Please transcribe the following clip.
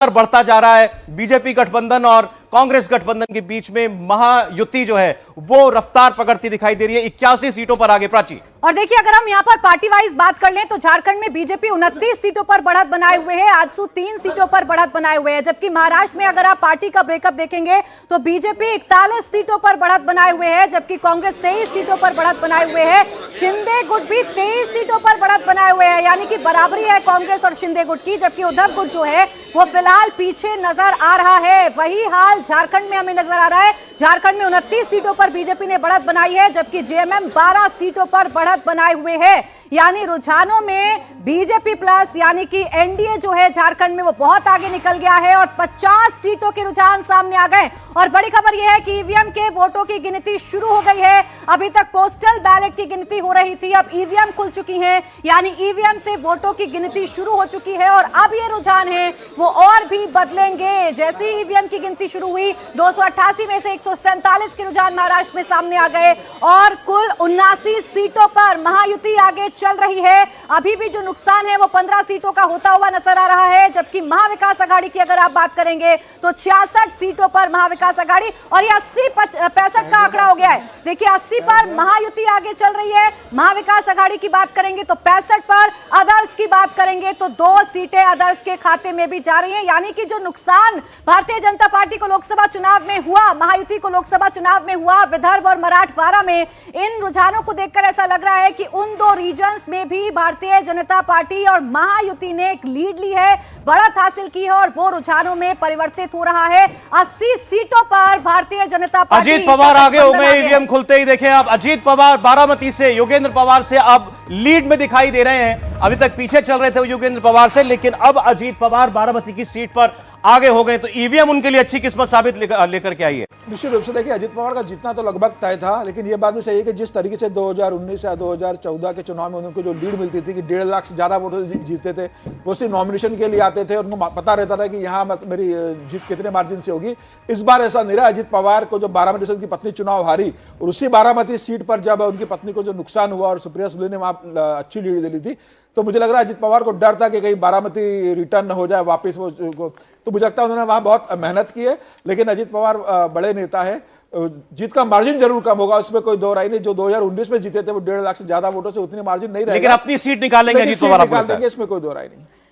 बढ़ता जा रहा है। बीजेपी गठबंधन और कांग्रेस गठबंधन के बीच में महायुति जो है वो रफ्तार पकड़ती दिखाई दे रही है। 81 सीटों पर आगे प्राची। और देखिए, अगर हम यहाँ पर पार्टी वाइज बात कर लें तो झारखंड में बीजेपी 29 सीटों पर बढ़त बनाए हुए है, आजसू 3 सीटों पर बढ़त बनाए हुए हैं। जबकि महाराष्ट्र में अगर आप पार्टी का ब्रेकअप देखेंगे तो बीजेपी 41 सीटों पर बढ़त बनाए हुए है, जबकि कांग्रेस 23 सीटों पर बढ़त बनाए हुए है। शिंदे गुट भी 23 सीटों पर बढ़त बनाए हुए हैं, यानी कि बराबरी है कांग्रेस और शिंदे गुट की। जबकि उद्धव गुट जो है वो फिलहाल पीछे नजर आ रहा है। वही हाल झारखंड में हमें नजर आ रहा है। झारखंड में 29 सीटों पर बीजेपी ने बढ़त बनाई है, जबकि जेएमएम 12 सीटों पर बढ़त बनाए हुए है। यानी रुझानों में बीजेपी प्लस यानी कि एनडीए जो है झारखंड में वो बहुत आगे निकल गया है और 50 सीटों के रुझान सामने आ गए। और बड़ी खबर यह है कि ईवीएम के वोटों की गिनती शुरू हो गई है। अभी तक पोस्टल बैलेट की गिनती हो रही थी, अब ईवीएम खुल चुकी हैं, यानी ईवीएम से वोटों की गिनती शुरू हो चुकी है। और अब ये रुझान है वो और भी बदलेंगे। जैसे ही ईवीएम की गिनती शुरू हुई 288 में से 147 के रुझान महाराष्ट्र में सामने आ गए और कुल 79 सीटों पर महायुति आगे चल रही है। अभी भी जो नुकसान है वो 15 सीटों का होता हुआ नजर आ रहा है। जबकि महाविकास आघाड़ी की अगर आप बात करेंगे तो 66 सीटों पर महाविकास आघाड़ी, और ये 80-65 का आंकड़ा हो गया है। देखिए, 80 पर महायुति आगे चल रही है, महाविकास आघाड़ी की बात करेंगे तो 65 पर, अदर्स की बात करेंगे तो 2 सीटें अदर्स के खाते में भी जा रही है। यानी कि जो नुकसान भारतीय जनता पार्टी को लोकसभा चुनाव में हुआ, महायुति को लोकसभा चुनाव में हुआ विदर्भ और मराठवाड़ा में, इन रुझानों को देखकर ऐसा लग रहा है कि उन 2 रीजन्स में भी भारतीय जनता पार्टी और महायुति ने एक लीड ली है, बढ़त हासिल की है और वो रुझानों में परिवर्तित हो रहा है। 80 सीटों पर भारतीय जनता पार्टी। अजीत पवार आगे हो गए ईवीएम खुलते ही। देखें आप, अजीत पवार बारामती से योगेंद्र पवार से अब लीड में दिखाई दे रहे हैं। अभी तक पीछे चल रहे थे योगेंद्र पवार से, लेकिन अब अजीत पवार बारामती की सीट पर आगे हो गए। तो ईवीएम उनके लिए अच्छी किस्मत साबित लेकर के आई है। निश्चित रूप से देखिए, अजीत पवार का जीतना तो लगभग तय था, लेकिन ये बात भी सही है कि जिस तरीके से 2019 या 2014 के चुनाव में उनको जो लीड मिलती थी कि 1.5 लाख से ज्यादा वोटों से जीतते थे, वो सिर्फ नॉमिनेशन के लिए आते थे, उनको पता रहता था कि यहाँ मेरी जीत कितने मार्जिन से होगी। इस बार ऐसा नहीं रहा। अजीत पवार को जो बारामती से उनकी पत्नी चुनाव हारी और उसी बारामती सीट पर जब उनकी पत्नी को जो नुकसान हुआ और सुप्रिया सुले ने वहां अच्छी लीड दे ली थी, तो मुझे लग रहा है अजीत पवार को डर था कि कहीं बारामती रिटर्न न हो जाए वापस वो, तो मुझे लगता है उन्होंने वहां बहुत मेहनत की है। लेकिन अजीत पवार बड़े नेता है, जीत का मार्जिन जरूर कम होगा, उसमें कोई दो राय नहीं। जो 2019 में जीते थे वो 1.5 लाख से ज्यादा वोटों से उतनी मार्जिन नहीं रहेगा, लेकिन अपनी सीट निकालेंगे अजीत पवार, निकाल देंगे, इसमें कोई दो राय नहीं।